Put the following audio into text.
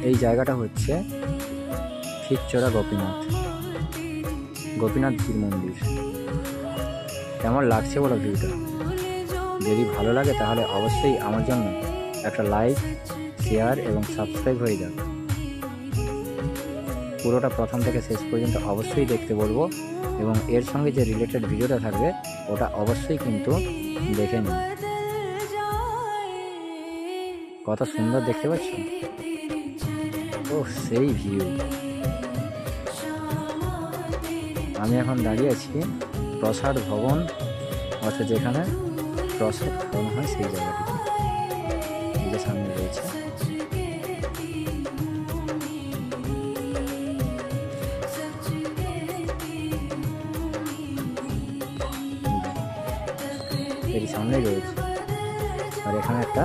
এই জায়গাটা হচ্ছে খিকচড়া গোপীনাথজির মন্দির। কেমন লাগছে বলো ভিউটা? যদি ভালো লাগে তাহলে অবশ্যই আমার জন্য একটা লাইক, শেয়ার এবং সাবস্ক্রাইব হয়ে যাবে। পুরোটা প্রথম থেকে শেষ পর্যন্ত অবশ্যই দেখতে বলবো, এবং এর সঙ্গে যে রিলেটেড ভিডিওটা থাকবে ওটা অবশ্যই কিন্তু দেখে নিন। কত সুন্দর দেখতে পাচ্ছ? ও সেই ভিউ। আমি এখন দাঁড়িয়ে আছি প্রসাদ ভবন, অর্থাৎ যেখানে প্রসাদ খাওয়ানো হয় সেই জায়গাটিতে, এই যে সামনে রয়েছে। এর সামনেই রয়েছে, আর এখানে একটা